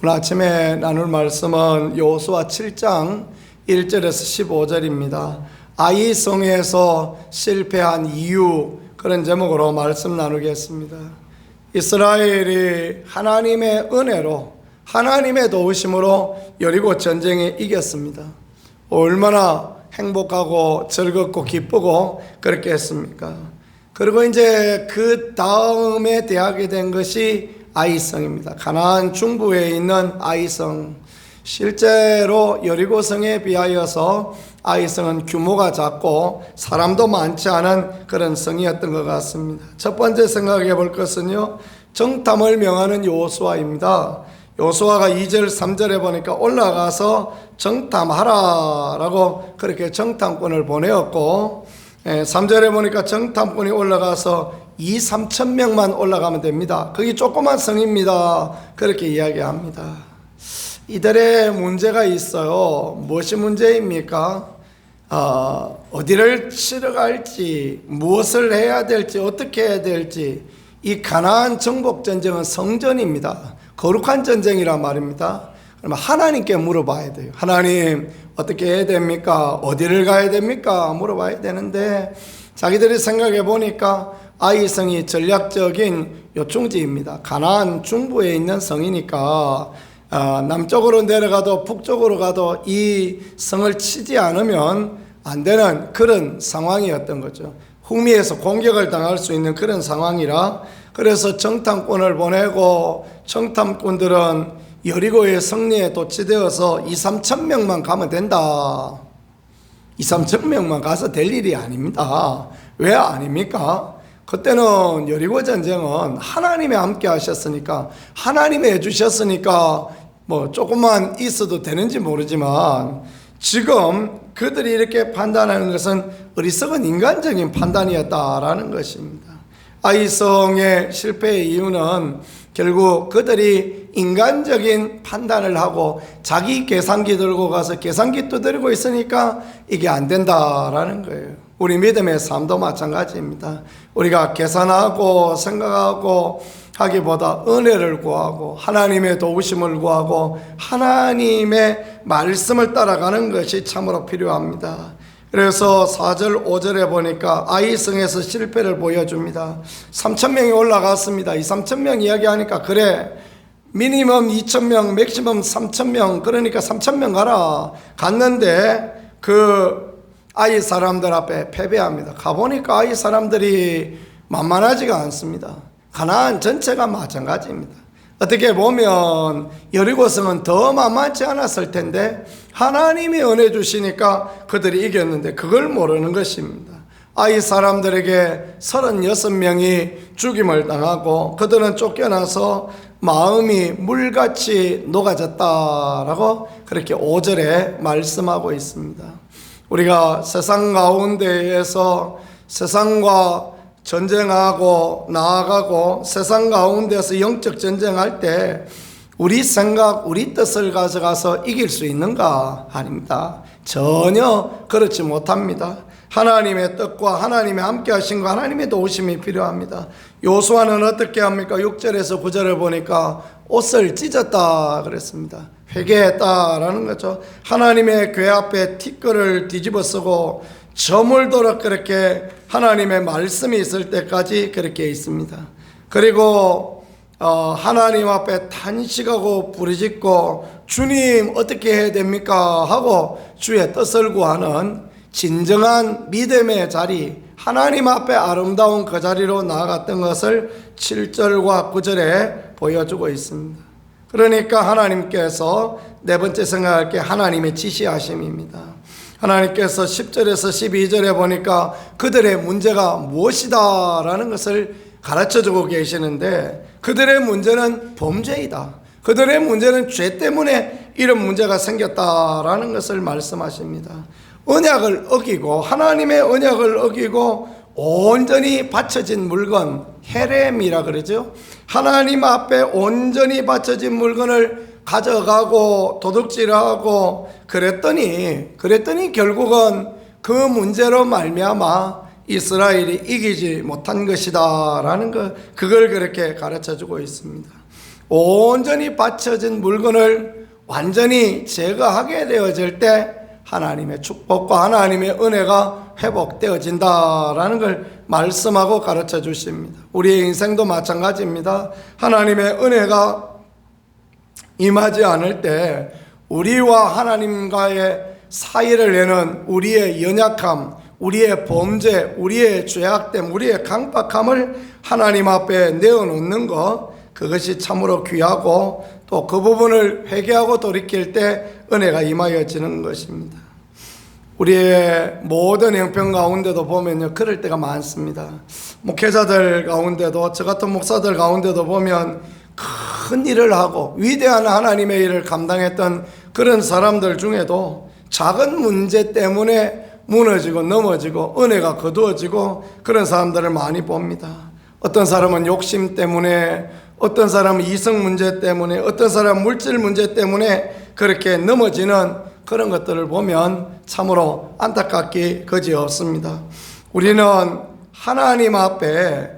오늘 아침에 나눌 말씀은 여호수아 7장 1절에서 15절입니다. 아이성에서 실패한 이유, 그런 제목으로 말씀 나누겠습니다. 이스라엘이 하나님의 은혜로, 하나님의 도우심으로 여리고 전쟁에 이겼습니다. 얼마나 행복하고 즐겁고 기쁘고 그렇게 했습니까? 그리고 이제 그 다음에 대하게 된 것이 아이성입니다. 가나안 중부에 있는 아이성. 실제로 여리고성에 비하여서 아이성은 규모가 작고 사람도 많지 않은 그런 성이었던 것 같습니다. 첫 번째 생각해 볼 것은요, 정탐을 명하는 여호수아입니다. 여호수아가 2절 3절에 보니까 올라가서 정탐하라 라고 그렇게 정탐꾼을 보내었고, 3절에 보니까 정탐꾼이 올라가서 2-3천 명만 올라가면 됩니다. 그게 조그만 성입니다. 그렇게 이야기합니다. 이들의 문제가 있어요. 무엇이 문제입니까? 어디를 치러 갈지, 무엇을 해야 될지, 어떻게 해야 될지. 이 가나안 정복 전쟁은 성전입니다. 거룩한 전쟁이란 말입니다. 그러면 하나님께 물어봐야 돼요. 하나님, 어떻게 해야 됩니까? 어디를 가야 됩니까? 물어봐야 되는데, 자기들이 생각해 보니까 아이성이 전략적인 요충지입니다. 가나안 중부에 있는 성이니까 남쪽으로 내려가도 북쪽으로 가도 이 성을 치지 않으면 안 되는 그런 상황이었던 거죠. 흥미에서 공격을 당할 수 있는 그런 상황이라, 그래서 정탐꾼을 보내고, 정탐꾼들은 여리고의 성리에 도취되어서 2-3천 명만 가면 된다. 2-3천 명만 가서 될 일이 아닙니다. 왜 아닙니까? 그때는 여리고 전쟁은 하나님이 함께 하셨으니까, 하나님이 해주셨으니까 뭐 조금만 있어도 되는지 모르지만, 지금 그들이 이렇게 판단하는 것은 어리석은 인간적인 판단이었다라는 것입니다. 아이성의 실패의 이유는 결국 그들이 인간적인 판단을 하고 자기 계산기 들고 가서 계산기 두드리고 있으니까 이게 안 된다라는 거예요. 우리 믿음의 삶도 마찬가지입니다. 우리가 계산하고 생각하고 하기보다 은혜를 구하고 하나님의 도우심을 구하고 하나님의 말씀을 따라가는 것이 참으로 필요합니다. 그래서 4절 5절에 보니까 아이성에서 실패를 보여줍니다. 3,000명이 올라갔습니다. 2-3,000명 이야기하니까 그래, 미니멈 2,000명, 맥시멈 3,000명, 그러니까 3,000명 가라. 갔는데 그 아이 사람들 앞에 패배합니다. 가보니까 아이 사람들이 만만하지가 않습니다. 가나안 전체가 마찬가지입니다. 어떻게 보면 여리고성은 더 만만치 않았을 텐데 하나님이 은혜 주시니까 그들이 이겼는데 그걸 모르는 것입니다. 아이 사람들에게 36명이 죽임을 당하고 그들은 쫓겨나서 마음이 물같이 녹아졌다라고 그렇게 5절에 말씀하고 있습니다. 우리가 세상 가운데에서 세상과 전쟁하고 나아가고 세상 가운데서 영적 전쟁할 때 우리 생각, 우리 뜻을 가져가서 이길 수 있는가? 아닙니다. 전혀 그렇지 못합니다. 하나님의 뜻과 하나님의 함께 하신 것, 하나님의 도우심이 필요합니다. 여호수아는 어떻게 합니까? 6절에서 9절을 보니까 옷을 찢었다 그랬습니다. 회개했다라는 거죠. 하나님의 궤 앞에 티끌을 뒤집어 쓰고 저물도록 그렇게 하나님의 말씀이 있을 때까지 그렇게 있습니다. 그리고 하나님 앞에 탄식하고 부르짖고 주님 어떻게 해야 됩니까? 하고 주의 뜻을 구하는 진정한 믿음의 자리, 하나님 앞에 아름다운 그 자리로 나아갔던 것을 7절과 9절에 보여주고 있습니다. 그러니까 하나님께서 네 번째 생각할 게 하나님의 지시하심입니다. 하나님께서 10절에서 12절에 보니까 그들의 문제가 무엇이다 라는 것을 가르쳐주고 계시는데, 그들의 문제는 범죄이다, 그들의 문제는 죄 때문에 이런 문제가 생겼다라는 것을 말씀하십니다. 언약을 어기고, 하나님의 언약을 어기고 온전히 바쳐진 물건, 헤렘이라 그러죠. 하나님 앞에 온전히 바쳐진 물건을 가져가고 도둑질하고 그랬더니 결국은 그 문제로 말미암아 이스라엘이 이기지 못한 것이다 라는 것, 그걸 그렇게 가르쳐주고 있습니다. 온전히 바쳐진 물건을 완전히 제거하게 되어질 때 하나님의 축복과 하나님의 은혜가 회복되어진다라는 걸 말씀하고 가르쳐 주십니다. 우리의 인생도 마찬가지입니다. 하나님의 은혜가 임하지 않을 때 우리와 하나님과의 사이를 여는 우리의 연약함, 우리의 범죄, 우리의 죄악됨, 우리의 강박함을 하나님 앞에 내어놓는 것, 그것이 참으로 귀하고 또 그 부분을 회개하고 돌이킬 때 은혜가 임하여지는 것입니다. 우리의 모든 형편 가운데도 보면요, 그럴 때가 많습니다. 목회자들 가운데도, 저 같은 목사들 가운데도 보면 큰 일을 하고 위대한 하나님의 일을 감당했던 그런 사람들 중에도 작은 문제 때문에 무너지고 넘어지고 은혜가 거두어지고 그런 사람들을 많이 봅니다. 어떤 사람은 욕심 때문에, 어떤 사람은 이성 문제 때문에, 어떤 사람은 물질 문제 때문에 그렇게 넘어지는 그런 것들을 보면 참으로 안타깝기 그지없습니다. 우리는 하나님 앞에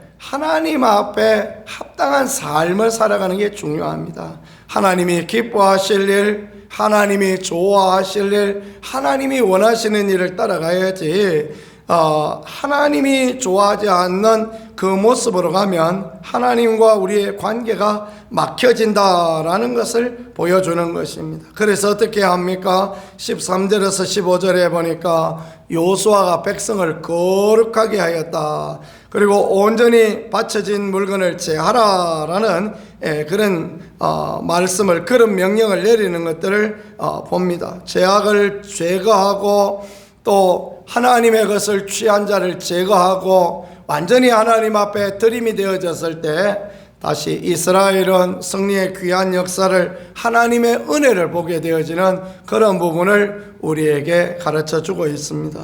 합당한 삶을 살아가는 게 중요합니다. 하나님이 기뻐하실 일, 하나님이 좋아하실 일, 하나님이 원하시는 일을 따라가야지 하나님이 좋아하지 않는 그 모습으로 가면 하나님과 우리의 관계가 막혀진다라는 것을 보여주는 것입니다. 그래서 어떻게 합니까? 13절에서 15절에 보니까 여호수아가 백성을 거룩하게 하였다. 그리고 온전히 바쳐진 물건을 제하라라는 그런 말씀을, 그런 명령을 내리는 것들을 봅니다. 죄악을 제거하고 또 하나님의 것을 취한 자를 제거하고 완전히 하나님 앞에 들임이 되어졌을 때 다시 이스라엘은 승리의 귀한 역사를, 하나님의 은혜를 보게 되어지는 그런 부분을 우리에게 가르쳐 주고 있습니다.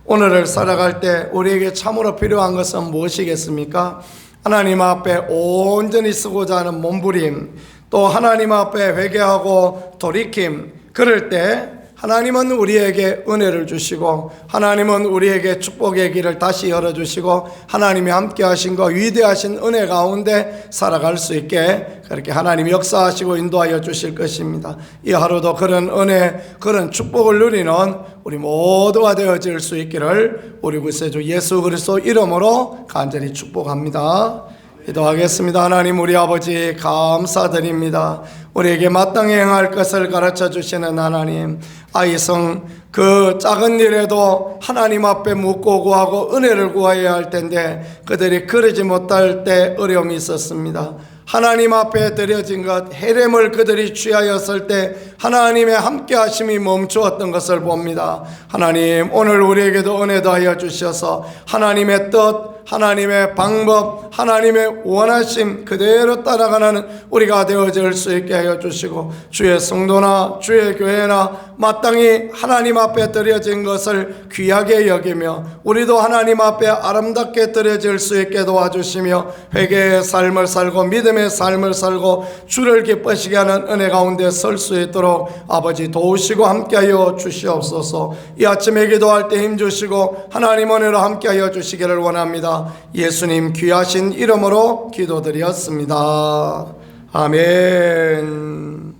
오늘을 살아갈 때 우리에게 참으로 필요한 것은 무엇이겠습니까? 하나님 앞에 온전히 쓰고자 하는 몸부림, 또 하나님 앞에 회개하고 돌이킴, 그럴 때 하나님은 우리에게 은혜를 주시고 하나님은 우리에게 축복의 길을 다시 열어주시고 하나님이 함께 하신 것, 위대하신 은혜 가운데 살아갈 수 있게 그렇게 하나님이 역사하시고 인도하여 주실 것입니다. 이 하루도 그런 은혜, 그런 축복을 누리는 우리 모두가 되어질 수 있기를 우리 구세주 예수 그리스도 이름으로 간절히 축복합니다. 기도하겠습니다. 하나님, 우리 아버지 감사드립니다. 우리에게 마땅히 행할 것을 가르쳐 주시는 하나님, 아이성 그 작은 일에도 하나님 앞에 묻고 구하고 은혜를 구해야 할 텐데 그들이 그러지 못할 때 어려움이 있었습니다. 하나님 앞에 드려진 것, 헤렘을 그들이 취하였을 때 하나님의 함께 하심이 멈추었던 것을 봅니다. 하나님, 오늘 우리에게도 은혜 더하여 주셔서 하나님의 뜻, 하나님의 방법, 하나님의 원하심 그대로 따라가는 우리가 되어질 수 있게 하여 주시고, 주의 성도나 주의 교회나 마땅히 하나님 앞에 드려진 것을 귀하게 여기며 우리도 하나님 앞에 아름답게 드려질 수 있게 도와주시며 회개의 삶을 살고 믿음의 삶을 살고 주를 기쁘시게 하는 은혜 가운데 설 수 있도록 아버지 도우시고 함께하여 주시옵소서. 이 아침에 기도할 때 힘주시고 하나님 은혜로 함께하여 주시기를 원합니다. 예수님 귀하신 이름으로 기도드렸습니다. 아멘.